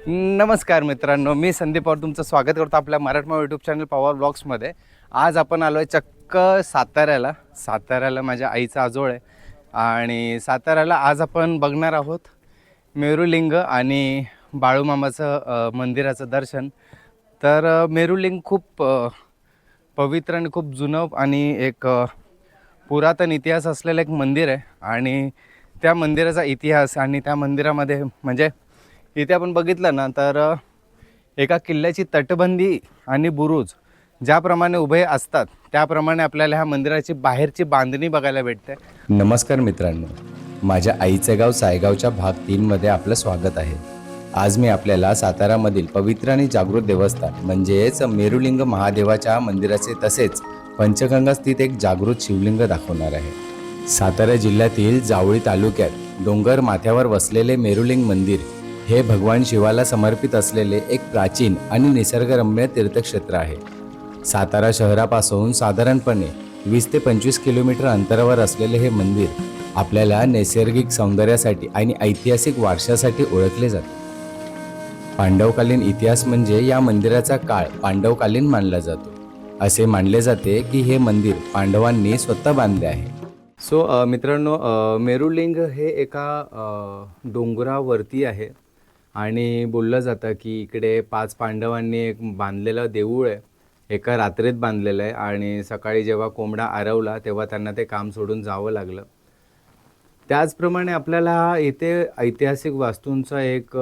नमस्कार मित्रांनो, मी संदीप पवार तुमचं स्वागत करतो आपल्या मराठमोळा यूट्यूब चॅनल पवार ब्लॉग्समध्ये. आज आपण आलो आहे चक्क साताऱ्याला माझ्या आईचा आजोळ आहे. आणि साताऱ्याला आज आपण बघणार आहोत मेरुलिंग आणि बाळूमामाचं मंदिराचं दर्शन. तर मेरुलिंग खूप पवित्र आणि खूप जुनं आणि एक पुरातन इतिहास असलेलं एक मंदिर आहे. आणि त्या मंदिराचा इतिहास आणि त्या मंदिरामध्ये म्हणजे इथे आपण बघितलं ना तर एका किल्ल्याची तटबंदी आणि बुरुज ज्याप्रमाणे उभे असतात त्याप्रमाणे आपल्याला ह्या मंदिराची बाहेरची बांधणी बघायला भेटते. नमस्कार मित्रांनो, माझ्या आईचे गाव सायगावच्या भाग 3मध्ये आपलं स्वागत आहे. आज मी आपल्याला सातारामधील पवित्र आणि जागृत देवस्थान म्हणजेच मेरुलिंग महादेवाच्या मंदिराचे तसेच पंचगंगा स्थित एक जागृत शिवलिंग दाखवणार आहे. सातारा जिल्ह्यातील जावळी तालुक्यात डोंगर माथ्यावर वसलेले मेरुलिंग मंदिर हे भगवान शिवाला समर्पित असलेले एक प्राचीन आणि निसर्गरम्य तीर्थक्षेत्र आहे. सातारा शहरापासून साधारणपणे 20 ते 25 किलोमीटर अंतरावर असलेले हे मंदिर आपल्याला नैसर्गिक सौंदर्यासाठी आणि ऐतिहासिक वारशासाठी ओळखले जाते. पांडवकालीन इतिहास म्हणजे या मंदिराचा काळ पांडवकालीन मानला जातो. असे मानले जाते की हे मंदिर पांडवांनी स्वतः बांधले आहे. मित्रांनो, मेरुलिंग हे एका डोंगरावरती आहे आणि बोललं जातं की इकडे 5 पांडवांनी एक बांधलेलं देऊळ आहे, एका रात्रीत बांधलेलं आहे. आणि सकाळी जेव्हा कोंबडा आरवला तेव्हा त्यांना ते काम सोडून जावं लागलं. त्याचप्रमाणे आपल्याला इथे ऐतिहासिक वास्तूंचा एक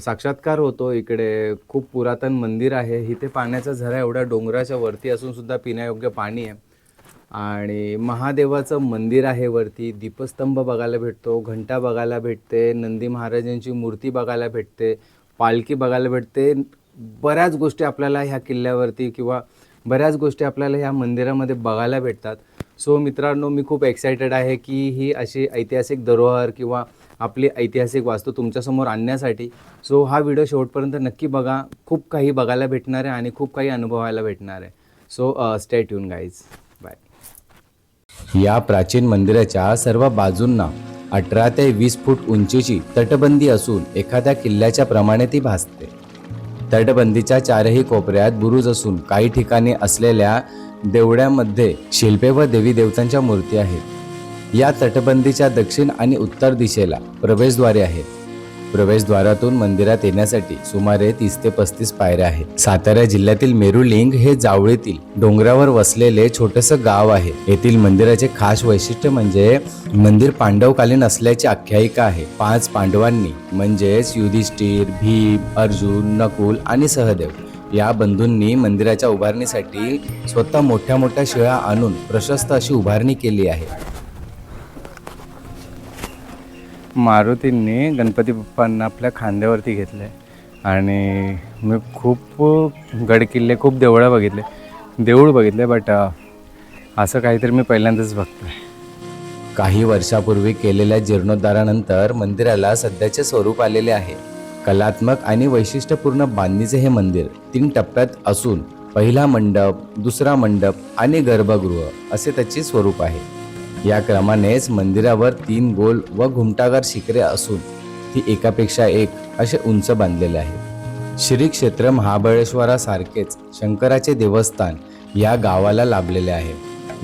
साक्षात्कार होतो. इकडे खूप पुरातन मंदिर आहे. इथे पाण्याचा झरा एवढ्या डोंगराच्या वरती असून सुद्धा पिण्यायोग्य पाणी आहे. आणि महादेवाचं मंदिर आहे. वरती दीपस्तंभ बघायला भेटतो, घंटा बघायला भेटते, नंदी महाराजांची मूर्ती बघायला भेटते, पालखी बघायला भेटते. बऱ्याच गोष्टी आपल्याला ह्या किल्ल्यावरती किंवा बऱ्याच गोष्टी आपल्याला ह्या मंदिरामध्ये बघायला भेटतात. सो मित्रांनो, मी खूप एक्सायटेड आहे की ही अशी ऐतिहासिक धरोहर किंवा आपली ऐतिहासिक वास्तू तुमच्यासमोर आणण्यासाठी. सो हा व्हिडिओ शेवटपर्यंत नक्की बघा. खूप काही बघायला भेटणार आहे आणि खूप काही अनुभवायला भेटणार आहे. So stay tune guys. Bye. या प्राचीन मंदिराच्या सर्व बाजूंना 18 ते 20 फूट उंचीची तटबंदी असून एखाद्या किल्ल्याच्या प्रमाणे ती भासते. तटबंदीच्या चारही कोपऱ्यात बुरुज असून काही ठिकाणी असलेल्या देवळ्यामध्ये शिल्पे व देवी देवतांच्या मूर्ती आहेत. या तटबंदीच्या दक्षिण आणि उत्तर दिशेला प्रवेशद्वारे आहेत. प्रवेशद्वारातून मंदिरात येण्यासाठी सुमारे 30 ते 35 पायऱ्या आहेत. सातारा जिल्ह्यातील मेरुलिंग हे जावळीतील डोंगरावर वसलेले छोटंसं गाव आहे. येथील मंदिराचे खास वैशिष्ट्य म्हणजे मंदिर पांडवकालीन असल्याची आख्यायिका आहे. 5 पांडवांनी म्हणजेच युधिष्ठिर, भीम, अर्जुन, नकुल आणि सहदेव या बंधूंनी मंदिराच्या उभारणीसाठी स्वतः मोठ्या मोठ्या शिळा आणून प्रशस्त अशी उभारणी केली आहे. मारुतींनी गणपती बाप्पांना आपल्या खांद्यावरती घेतलं आहे. आणि मी खूप गडकिल्ले, खूप देऊळ बघितले, बट असं काहीतरी मी पहिल्यांदाच बघतो आहे. काही वर्षापूर्वी केलेल्या जीर्णोद्धारानंतर मंदिराला सध्याचे स्वरूप आलेले आहे. कलात्मक आणि वैशिष्ट्यपूर्ण बांधणीचे हे मंदिर 3 टप्प्यात असून पहिला मंडप, दुसरा मंडप आणि गर्भगृह असे त्याचे स्वरूप आहे. या क्रमानेच मंदिरावर 3 गोल व घुमटाकार शिखरे असून ती एकापेक्षा एक असे उंच बांधलेले आहे. श्री क्षेत्र महाबळेश्वरासारखेच शंकराचे देवस्थान या गावाला लाभलेले आहे.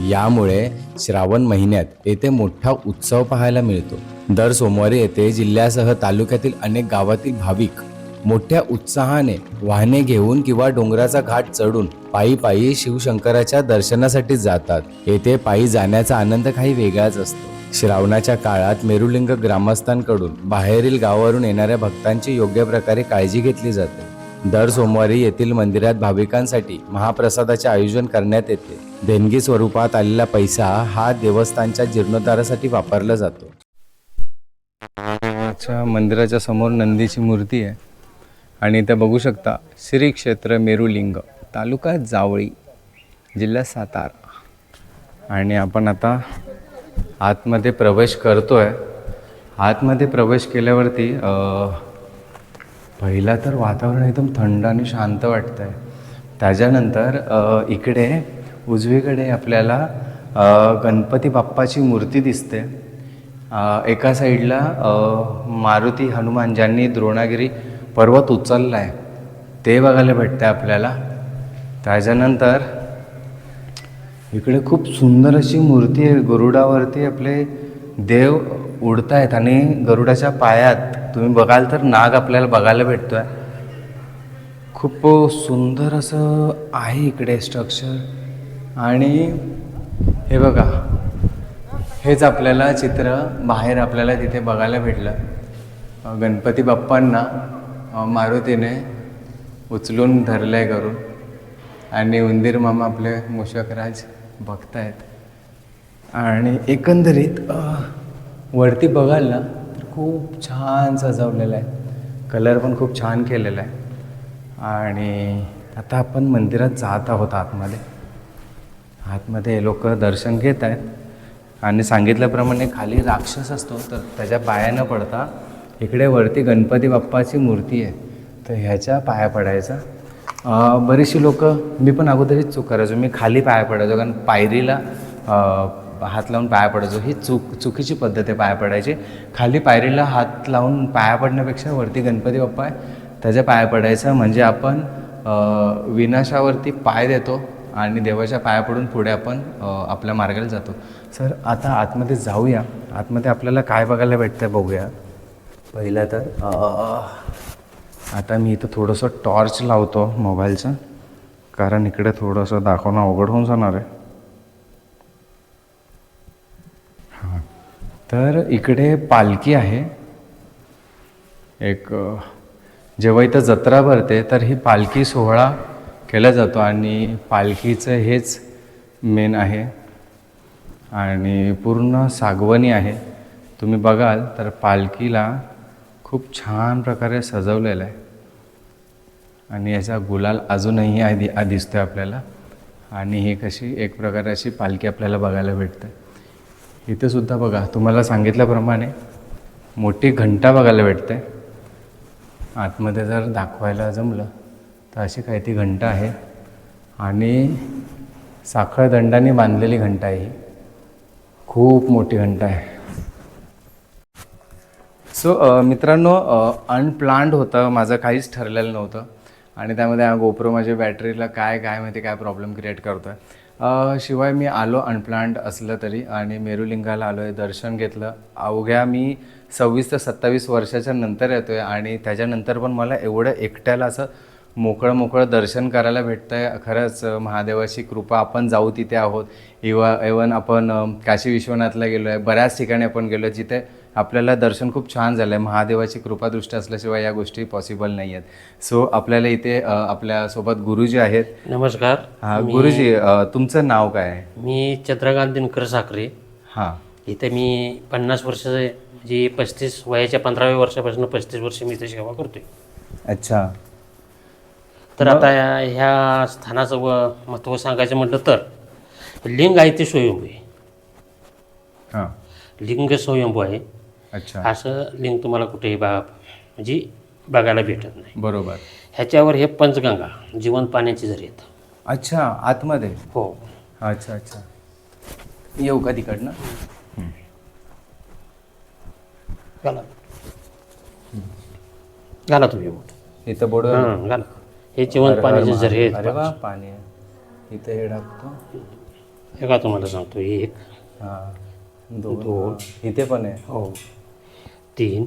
यामुळे श्रावण महिन्यात येथे मोठा उत्सव पाहायला मिळतो. दर सोमवारी येथे जिल्ह्यासह तालुक्यातील अनेक गावातील भाविक मोठ्या उत्साहाने वाहने घेऊन किंवा डोंगराचा घाट चढून पायी पायी शिवशंकराच्या दर्शनासाठी जातात. येथे पायी जाण्याचा आनंद काही वेगळाच असतो. श्रावणाच्या काळात मेरुलिंग ग्रामस्थांकडून बाहेरील गावावरून येणाऱ्या भक्तांची योग्य प्रकारे काळजी घेतली जाते. दर सोमवारी येथील मंदिरात भाविकांसाठी महाप्रसादाचे आयोजन करण्यात येते. देणगी स्वरूपात आलेला पैसा हा देवस्थानच्या जीर्णोद्धारासाठी वापरला जातो. मंदिराच्या समोर नंदीची मूर्ती आहे आणि इथे बघू शकता श्री क्षेत्र मेरुलिंग, तालुका जावळी, जिल्हा सातारा. आणि आपण आता आतमध्ये प्रवेश करतोय. आतमध्ये प्रवेश केल्यावरती पहिला तर वातावरण एकदम थंड आणि शांत वाटतं आहे. त्याच्यानंतर इकडे उजवीकडे आपल्याला गणपती बाप्पाची मूर्ती दिसते. एका साईडला मारुती हनुमान ज्यांनी द्रोणागिरी पर्वत उचलला आहे ते बघायला भेटतं आहे आपल्याला. त्याच्यानंतर इकडे खूप सुंदर अशी मूर्ती आहे. गरुडावरती आपले देव उडत आहेत आणि गरुडाच्या पायात तुम्ही बघाल तर नाग आपल्याला बघायला भेटतो आहे. खूप सुंदर असं आहे इकडे स्ट्रक्चर. आणि हे बघा, हेच आपल्याला चित्र बाहेर आपल्याला तिथे बघायला भेटलं. गणपती बाप्पांना मारुतीने उचलून धरलं आहे करून आणि उंदीर मामा आपले मूषकराज बघतायत. आणि एकंदरीत वरती बघाल ना तर खूप छान सजवलेलं आहे. कलर पण खूप छान केलेला आहे. आणि आता आपण मंदिरात जात आहोत आतमध्ये. आतमध्ये लोक दर्शन घेत आहेत आणि सांगितल्याप्रमाणे खाली राक्षस असतो तर त्याच्या पाया न पडता इकडे वरती गणपती बाप्पाची मूर्ती आहे तर ह्याच्या पाया पडायचा. बरीचशी लोक, मी पण अगोदरच चूक करायचो, मी खाली पाया पडायचो कारण पायरीला हात लावून पाया पडायचो. ही चुकीची पद्धत आहे पाया पडायची. खाली पायरीला हात लावून पाया पडण्यापेक्षा वरती गणपती बाप्पा आहे त्याच्या पाया पडायचं, म्हणजे आपण विनाशावरती पाय देतो आणि देवाच्या पाया पडून पुढे आपण आपल्या मार्गाला जातो. सर आता आतमध्ये जाऊया. आतमध्ये आपल्याला काय बघायला भेटतं बघूया. पहिलं तर आता मी इथं थोडंसं टॉर्च लावतो मोबाईलचं कारण इकडे थोडंसं दाखवणं अवघड होऊन जाणार आहे. हां, तर इकडे पालखी आहे. एक जेव्हा इथं जत्रा भरते तर ही पालखी सोहळा केला जातो आणि पालखीचं हेच मेन आहे. आणि पूर्ण सागवणी आहे. तुम्ही बघाल तर पालखीला खूप छान प्रकारे सजवलेलं आहे आणि याचा गुलाल अजूनही दिसतोय आपल्याला. आणि ही कशी एक प्रकाराची पालखी आपल्याला बघायला भेटते. इथं सुद्धा बघा, तुम्हाला सांगितल्याप्रमाणे मोठी घंटा बघायला भेटते. आतमध्ये जर दाखवायला जमलं तर अशी काही ती घंटा आहे आणि साखळदंडाने बांधलेली घंटा आहे. ही खूप मोठी घंटा आहे. सो मित्रांनो, अनप्लान्ड होतं, माझं काहीच ठरलेलं नव्हतं आणि त्यामध्ये हा गोप्रो माझ्या बॅटरीला काय माहिती काय प्रॉब्लेम क्रिएट करतो आहे. शिवाय मी आलो अनप्लान्ड असलं तरी आणि मेरुलिंगाला आलो आहे, दर्शन घेतलं. अवघ्या मी 26 ते 27 वर्षाच्या नंतर येतो आहे आणि त्याच्यानंतर पण मला एवढं एकट्याला असं मोकळं दर्शन करायला भेटतं आहे. खरंच महादेवाची कृपा. आपण जाऊ तिथे आहोत. इवन आपण काशी विश्वनाथला गेलो आहे, बऱ्याच ठिकाणी आपण गेलो आहे जिथे आपल्याला दर्शन खूप छान झालं आहे. महादेवाची कृपादृष्टी असल्याशिवाय या गोष्टी पॉसिबल नाही आहेत. सो आपल्याला इथे आपल्यासोबत गुरुजी आहेत. नमस्कार. हां गुरुजी, तुमचं नाव काय आहे? मी चंद्रकांत दिनकर साखरे. हां, इथे मी 50 वर्ष, म्हणजे 35 वयाच्या 15व्या वर्षापासून 35 वर्ष मी इथे सेवा करतोय. अच्छा. तर आता ह्या स्थानाचं महत्त्व सांगायचं म्हटलं तर लिंग आहे ते स्वयंभू आहे. हां, लिंग स्वयंभू आहे. अच्छा, असं लिंग तुम्हाला कुठेही म्हणजे बघायला भेटत नाही. बरोबर. ह्याच्यावर हे पंचगंगा जिवंत पाण्याची झरी आहेत. अच्छा, आतमध्ये. हो. अच्छा अच्छा, येऊ का तिकडनं? घाला तुम्ही बोट. इथं बोर्ड. हां घाला. हे जिवंत पाण्याची झरी आहेत. अरे वा, पाणी आहे इथं. हे टाकतो. हे का तुम्हाला सांगतो. 1 हां, 2 2 इथे पण आहे. हो 3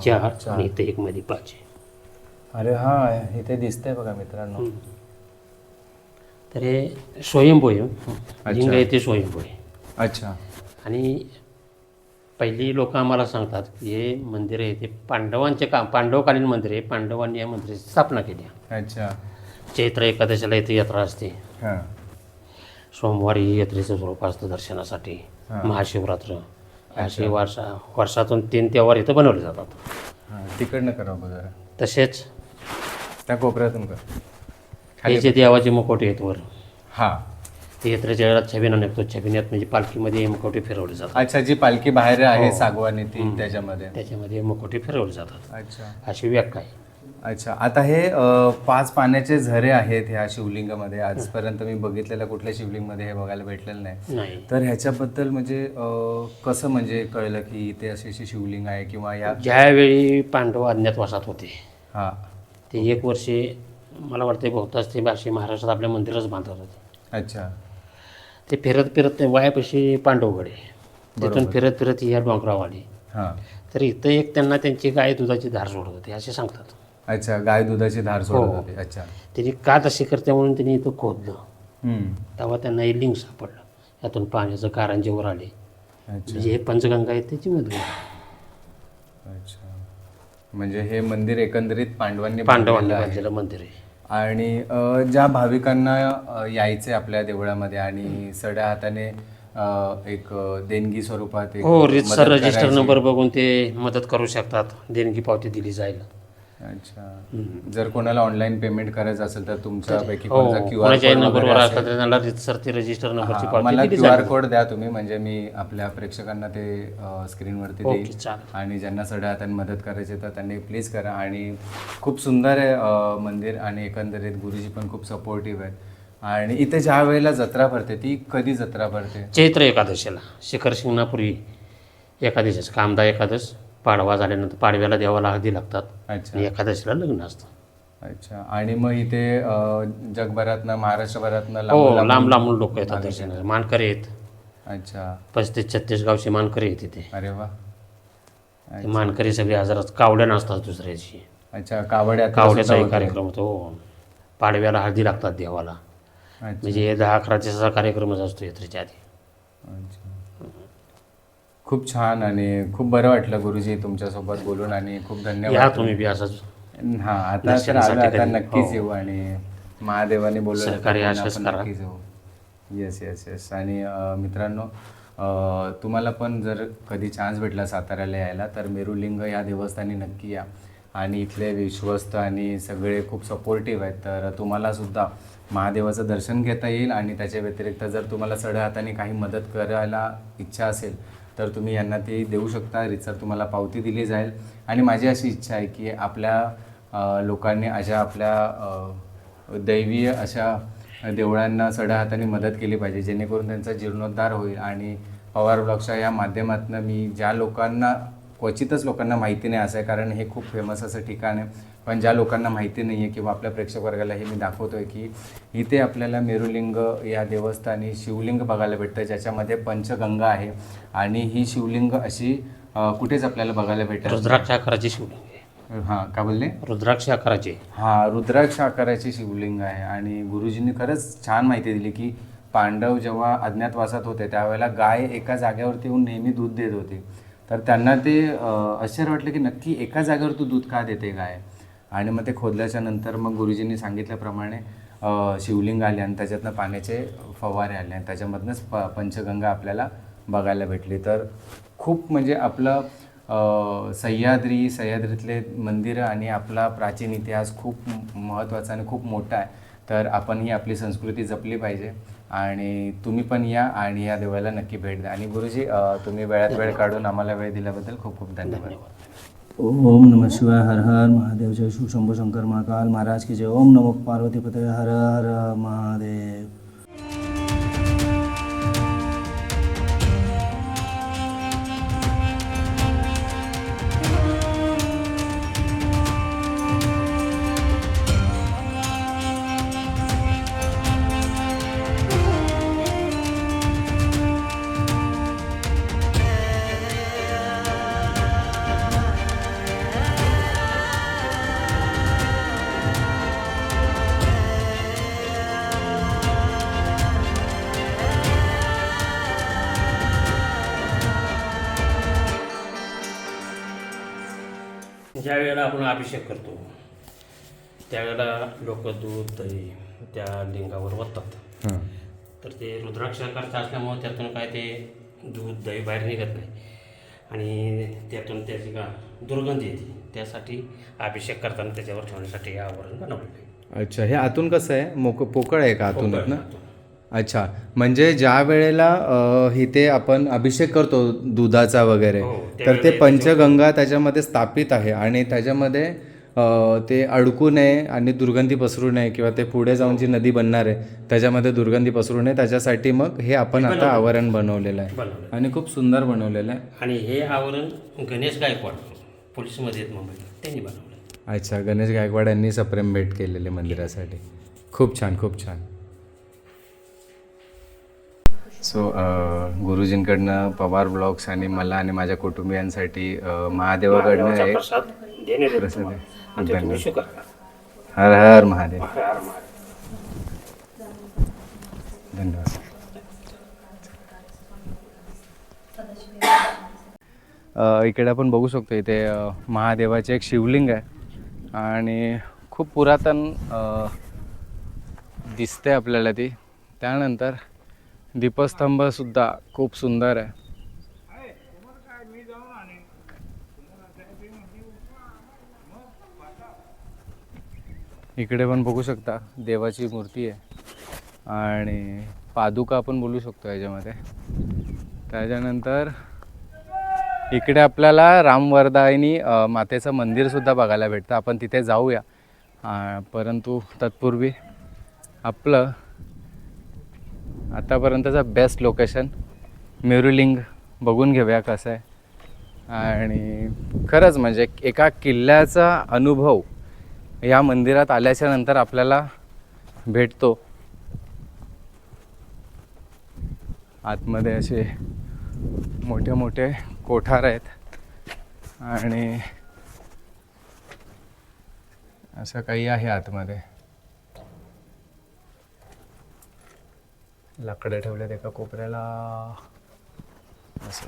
4 आणि इथे 1 मध्ये 5 आहे. अरे हां, इथे दिसतंय बघा मित्रांनो. तर हे स्वयंभू आहे. लिंग आहे ते स्वयंभू आहे. अच्छा. आणि पहिली लोक आम्हाला सांगतात की हे मंदिर आहे ते पांडवकालीन मंदिर आहे. पांडवांनी या मंदिराची स्थापना केली. अच्छा. चैत्र एकादशीला इथे यात्रा असते. हां, सोमवारी यात्रेचं स्वरूप असतं दर्शनासाठी. महाशिवरात्र असे वर्षातून 3 त्योहार इथं बनवले जातात. हां, तिकडनं करा बघा जरा. तसेच त्या कोपऱ्यातून कर. हे जे देवाचे मुखवटे आहेत वर, हां, ते यात्रेच्या वेळेला छबिना निघतो. छबिन्यात म्हणजे पालखीमध्ये मुखवटे फिरवले जातात. अच्छा, जी पालखी बाहेर आहे सागवानी ती त्याच्यामध्ये. त्याच्यामध्ये मुखवटे फिरवले जातात. अच्छा. अशी व्याख्या आहे. अच्छा, आता हे 5 पाण्याचे झरे आहेत ह्या शिवलिंगामध्ये. आजपर्यंत मी बघितलेल्या कुठल्या शिवलिंगमध्ये हे बघायला भेटलेलं नाही. नाही. तर ह्याच्याबद्दल म्हणजे कसं म्हणजे कळलं की इथे अशी शिवलिंग आहे किंवा या ज्यावेळी पांडव अज्ञातवासात होते हां ते 1 वर्षे मला वाटते बहुतांश ते असे महाराष्ट्रात आपल्या मंदिरच बांधत होते. अच्छा ते फिरत फिरत ते वायापाशी पांडवगडे तिथून फिरत फिरत या डोंगरावर आले. हां तर इथं एक त्यांना त्यांची गाय दुधाची धार सोडत होती असे सांगतात. अच्छा, गाय दुधाची धार सोडत हो. होते. अच्छा त्यांनी का तशी करते म्हणून त्यांनी इथं खोदलं. हम्म. तेव्हा त्यांना हे लिंग सापडलं. यातून पाण्याचं कारंजेवर आले. अच्छा म्हणजे हे पंचगंगा आहेत त्याची मधून अच्छा, म्हणजे हे मंदिर एकंदरीत पांडवांनी पांडवांनी बांधलेलं आहे. बांधलेलं मंदिर आहे. आणि ज्या भाविकांना यायचे आपल्या देवळामध्ये आणि सड्या हाताने एक देणगी स्वरूपात एक हो रीतसर मदत रजिस्टर करायची. नंबर बघून ते मदत करू शकतात. देणगी पावती दिली जाईल. अच्छा, जर कोणाला ऑनलाईन पेमेंट करायचं असेल तर तुमच्यापैकी हो कोणाचा QR कोणाच्याही कोड नंबरवर वगैरे असला असेल, तर त्यांना रीतसर ती रजिस्टर नंबरची पावती मला दिली QR जाईल. कोड द्या तुम्ही, म्हणजे मी आपल्या प्रेक्षकांना ते स्क्रीनवरती ओके, देईल. चालेल. आणि ज्यांना सड्या हाताने मदत करायची तर त्यांनी प्लीज करा. आणि खूप सुंदर आहे मंदिर आणि एकंदरीत गुरुजी पण खूप सपोर्टिव्ह आहेत. आणि इथे ज्या वेळेला जत्रा भरते ती कधी जत्रा भरते? चैत्र एकादशीला शिखर शिंगणापूर्वी एकादशीच कामदा एकादश पाडवा झाल्यानंतर पाडव्याला देवाला हळदी लागतात अच्छा आणि एकादशीला लग्न असतं. अच्छा, आणि मग इथे जगभरातनं महाराष्ट्रभरातनं हो लांब लांबून लोक येतात दर्शनाला. मानकरी आहेत. अच्छा, 35-36 गावचे मानकरी आहेत तिथे. अरे वा. ते मानकरी सगळे हजारात कावड्या नसतात दुसऱ्या दिवशी. अच्छा, कावड्या कावड्याचाही कार्यक्रम होतो. हो पाडव्याला हळदी लागतात देवाला. अच्छा म्हणजे हे 10-11 दिवसाचा कार्यक्रमच असतो यात्रेच्या आधी. अच्छा, खूप छान आणि खूप बरं वाटलं गुरुजी तुमच्यासोबत बोलून आणि खूप या धन्यवाद. तुम्ही बी असंच हा, आता तर दर्शनासाठी आलो, आता कधी. नक्कीच हो. येऊ आणि महादेवाने बोलवलं तर सहकार्य पुन्हा अशाच आपण करा. नक्कीच येऊ. Yes yes yes. आणि मित्रांनो, तुम्हाला पण जर कधी चान्स भेटला साताऱ्याला यायला तर मेरुलिंग या देवस्थानी नक्की या. आणि इथले विश्वस्त आणि सगळे खूप सपोर्टिव्ह आहेत. तर तुम्हालासुद्धा महादेवाचं दर्शन घेता येईल. आणि त्याच्या व्यतिरिक्त जर तुम्हाला सड्या हाताने काही मदत करायला इच्छा असेल तर तुम्ही यांना ती देऊ शकता. रितसर तुम्हाला पावती दिली जाईल. आणि माझी अशी इच्छा आहे की आपल्या लोकांनी अशा आपल्या दैवीय अशा देवळांना सड्या हाताने मदत केली पाहिजे, जेणेकरून त्यांचा जीर्णोद्धार होईल. आणि पवार ब्लॉगच्या या माध्यमातून मी ज्या लोकांना, क्वचितच लोकांना माहिती नाही असं आहे कारण हे खूप फेमस असं ठिकाण आहे, पण ज्या लोकांना माहिती नाही आहे किंवा आपल्या प्रेक्षक वर्गाला हे मी दाखवतो आहे की इथे आपल्याला मेरुलिंग या देवस्थानी शिवलिंग बघायला भेटतं, ज्याच्यामध्ये पंचगंगा आहे. आणि ही शिवलिंग अशी कुठेच आपल्याला बघायला भेटत. रुद्राक्ष आकाराची शिवलिंग आहे. हां, का बोलले? रुद्राक्ष आकाराची. हां, रुद्राक्ष आकाराची शिवलिंग आहे. आणि गुरुजींनी खरंच छान माहिती दिली की पांडव जेव्हा अज्ञातवासात होते त्यावेळेला गाय एका जागेवरती येऊन नेहमी दूध देत होती. तर त्यांना ते आश्चर्य वाटलं की नक्की एका जागेवर तू दूध का देते गाय. आणि मग ते खोदल्याच्या नंतर मग गुरुजींनी सांगितल्याप्रमाणे शिवलिंग आले आणि त्याच्यातनं पाण्याचे फवारे आले आणि त्याच्यामधनंच पंचगंगा आपल्याला बघायला भेटली. तर खूप म्हणजे आपलं सह्याद्रीतले मंदिरं आणि आपला प्राचीन इतिहास खूप महत्त्वाचा आणि खूप मोठा आहे. तर आपण ही आपली संस्कृती जपली पाहिजे. आणि तुम्ही पण या आणि या देवाला नक्की भेट द्या. आणि गुरुजी, तुम्ही वेळात वेळ काढून आम्हाला वेळ दिल्याबद्दल खूप खूप धन्यवाद. ओम नमः शिवाय. हर हर महादेव. जय शिव शंभो शंकर महाकाल महाराज की जय. ओम नमो पार्वती पते. हर हर महादेव. ज्या वेळेला आपण अभिषेक करतो त्यावेळेला लोक दूध दही त्या लिंगावर ओततात. तर ते रुद्राक्ष आकारचं असल्यामुळे त्यातून काय ते दूध दही बाहेर निघत नाही आणि त्यातून त्याची का दुर्गंधी येते. त्यासाठी अभिषेक करताना त्याच्यावर ठेवण्यासाठी हे आवरण बनवलं. अच्छा, हे आतून कसं आहे? पोकळ आहे का आतूनच ना? अच्छा, म्हणजे ज्या वेळेला इथे आपण अभिषेक करतो दुधाचा वगैरे, हो, तर ते पंचगंगा त्याच्यामध्ये स्थापित आहे आणि त्याच्यामध्ये ते अडकू नये आणि दुर्गंधी पसरू नये किंवा ते पुढे जाऊन जी नदी बनणार आहे त्याच्यामध्ये दुर्गंधी पसरू नये त्याच्यासाठी मग हे आपण आता आवरण बनवलेलं आहे बनवलं. आणि खूप सुंदर बनवलेलं आहे. आणि हे आवरण गणेश गायकवाड पोलीसमध्ये आहेत मुंबईला, त्यांनी बनवलं. अच्छा, गणेश गायकवाड यांनी सप्रेम भेट केलेले मंदिरासाठी. खूप छान, खूप छान. सो गुरुजींकडनं पवार ब्लॉग्स आणि मला आणि माझ्या कुटुंबियांसाठी महादेवाकडनं एक प्रसाद देणे देतो प्रसाद तुम्हाला. आहे. आणि ते तुम्ही धन्यवाद. स्वीकारा. हर हर महादेव. हर हर महादेव. धन्यवाद. इकडे आपण बघू शकतो इथे महादेवाचे एक शिवलिंग आहे आणि खूप पुरातन दिसते आपल्याला ती. त्यानंतर दीपस्तंभसुद्धा खूप सुंदर आहे. इकडे पण बघू शकता देवाची मूर्ती आहे आणि पादुका आपण बोलू शकतो याच्यामध्ये. त्याच्यानंतर इकडे आपल्याला रामवरदायिनी मातेचं मंदिरसुद्धा बघायला भेटतं. आपण तिथे जाऊया, परंतु तत्पूर्वी आपलं आतापर्यंतचं बेस्ट लोकेशन मेरुलिंग बघून घेऊया कसं आहे. आणि खरंच म्हणजे एका किल्ल्याचा अनुभव या मंदिरात आल्याच्या नंतर आपल्याला भेटतो. आतमध्ये असे मोठे मोठे कोठार आहेत आणि असं काही आहे आतमध्ये. लाकडं ठेवलेत एका कोपऱ्याला असं.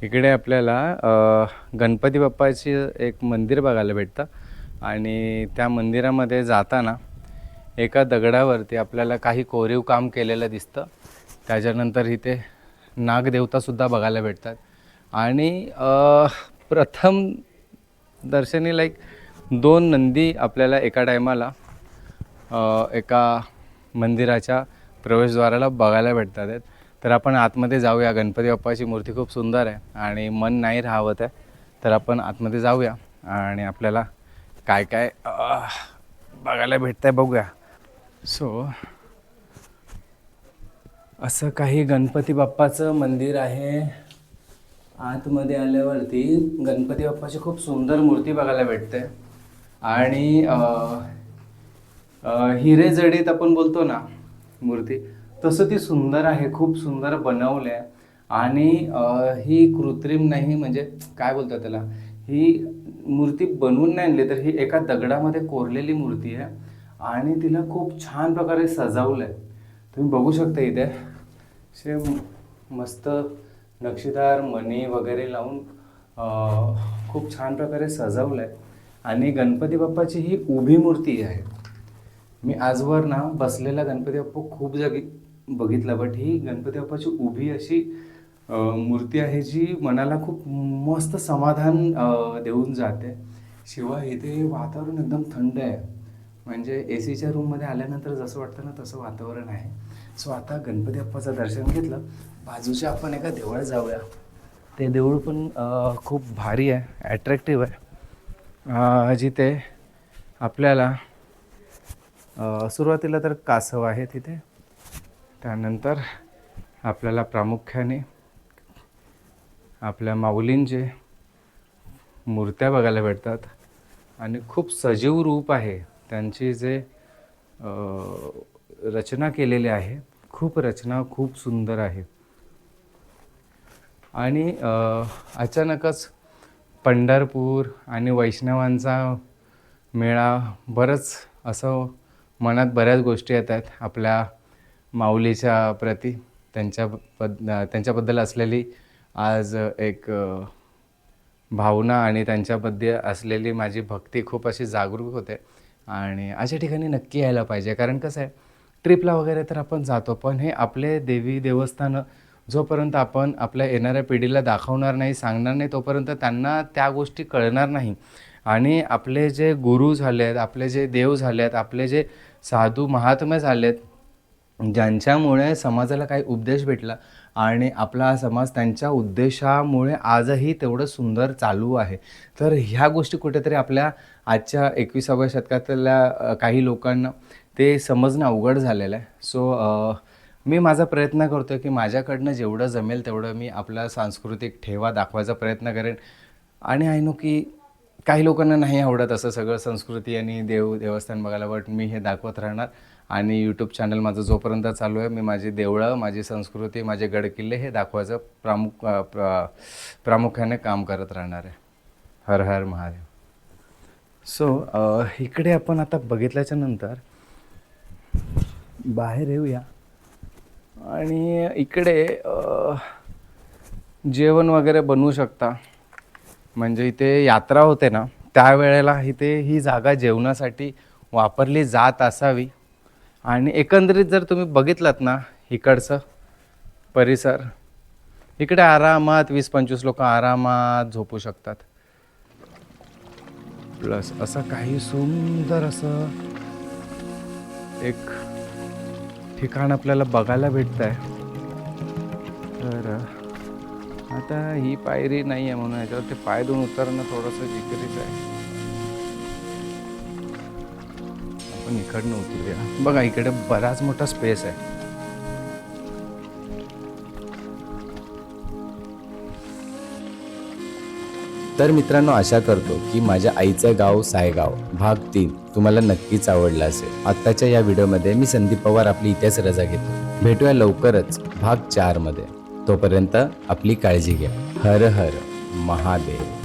इकडे आपल्याला गणपती बाप्पाची एक मंदिर बघायला भेटतं आणि त्या मंदिरामध्ये जाताना एका दगडावरती आपल्याला काही कोरीव काम केलेलं दिसतं. त्याच्यानंतर इथे नागदेवतासुद्धा बघायला भेटतात आणि प्रथम दर्शनी लाईक 2 नंदी आपल्याला एका टायमाला एका मंदिराच्या प्रवेशद्वाराला बघायला भेटतात आहेत. तर आपण आतमध्ये जाऊया. गणपती बाप्पाची मूर्ती खूप सुंदर आहे आणि मन नाही राहवत आहे. तर आपण आतमध्ये जाऊया आणि आपल्याला काय काय बघायला भेटतं आहे बघूया. सो असं काही गणपती बाप्पाचं मंदिर आहे. आतमध्ये आल्यावरती गणपती बाप्पाची खूप सुंदर मूर्ती बघायला भेटते आणि हिरे जडीत आपण बोलतो ना मूर्ती, तसं ती सुंदर आहे. खूप सुंदर बनवलं आहे आणि ही कृत्रिम नाही, म्हणजे काय बोलतात त्याला, ही मूर्ती बनवून नाही आणली तर ही एका दगडामध्ये कोरलेली मूर्ती आहे आणि तिला खूप छान प्रकारे सजवलं आहे. तुम्ही बघू शकता इथे असे मस्त नक्षीदार मणी वगैरे लावून खूप छान प्रकारे सजवलं आहे. आणि गणपती बाप्पाची ही उभी मूर्ती आहे. मी आजवर ना बसलेला गणपती बाप्पा खूप जागी बघितला, बट ही गणपती बाप्पाची उभी अशी मूर्ती आहे जी मनाला खूप मस्त समाधान देऊन जाते. शिवाय इथे वातावरण एकदम थंड आहे, म्हणजे ACच्या रूममध्ये आल्यानंतर जसं वाटतं ना तसं वातावरण आहे. सो आता गणपती बाप्पाचं दर्शन घेतलं, बाजूच्या आपण एका देवळात जाऊया. ते देऊळ पण खूप भारी आहे, ॲट्रॅक्टिव्ह आहे. जिथे आपल्याला सुरुवातीला तर कासव आहे तिथे, त्यानंतर आपल्याला प्रामुख्याने आपल्या माऊलींचे मूर्त्या बघायला भेटतात आणि खूप सजीव रूप आहे त्यांची. जे रचना केलेली आहे, खूप रचना खूप सुंदर आहे. आणि अचानकच पंढरपूर आणि वैष्णवांचा मेळा, बरंच असं मनात बऱ्याच गोष्टी येत आहेत आपल्या माऊलीच्या प्रती. त्यांच्याबद्दल असलेली आज एक भावना आणि त्यांच्याबद्दल असलेली माझी भक्ती खूप अशी जागरूक होते आणि अशा ठिकाणी नक्की यायला पाहिजे. कारण कसं आहे, ट्रिपला वगैरे तर आपण जातो, पण हे आपले देवी देवस्थानं जोपर्यंत आपण आपल्या येणाऱ्या पिढीला दाखवणार नाही, सांगणार नाही, तोपर्यंत त्यांना त्या गोष्टी कळणार नाही. आणि आपले जे गुरु झाले आहेत, आपले जे देव झाले आहेत, आपले जे साधू महात्मे झाले आहेत, ज्यांच्यामुळे समाजाला काही उपदेश भेटला आणि आपला हा समाज त्यांच्या उद्देशामुळे आजही तेवढं सुंदर चालू आहे. तर ह्या गोष्टी कुठेतरी आपल्या आजच्या 21व्या शतकातल्या काही लोकांना ते समजणं अवघड झालेलं आहे. सो मी माझा प्रयत्न करतो आहे की माझ्याकडनं जेवढं जमेल तेवढं मी आपला सांस्कृतिक ठेवा दाखवायचा प्रयत्न करेन. आणि आय नो की काही लोकांना नाही आवडत असं सगळं संस्कृती आणि देवस्थान बघायला, बट मी हे दाखवत राहणार. आणि यूट्यूब चॅनल माझं जोपर्यंत चालू आहे मी माझी देवळं, माझी संस्कृती, माझे गडकिल्ले हे दाखवायचं प्रामुख्याने काम करत राहणार आहे. हर हर महादेव. सो इकडे आपण आता बघितल्याच्या नंतर बाहेर येऊया आणि इकडे जेवण वगैरे बनवू शकता. म्हणजे इथे यात्रा होते ना त्यावेळेला इथे ही जागा जेवणासाठी वापरली जात असावी. आणि एकंदरीत जर तुम्ही बघितलात ना इकडचं परिसर, इकडे आरामात 20-25 लोक आरामात झोपू शकतात. प्लस असं काही सुंदर असं एक ठिकाण आपल्याला बघायला भेटतं आहे. तर आता ही पायरी नाही आहे म्हणून याच्यावरती पाय देऊन उतरणं थोडंसं जिकिरीचं आहे. आपण इकडनं उतरूया. बघा इकडे बराच मोठा स्पेस आहे. तर मित्रांनो, आशा करतो की माझ्या आईचं गाव सायगाव भाग 3 तुम्हाला नक्कीच आवडला असेल. आत्ताच्या या व्हिडिओमध्ये मी संदीप पवार आपली इथेच रजा घेतो. भेटूया लवकरच भाग 4 मध्ये. तोपर्यंत आपली काळजी घ्या. हर हर महादेव.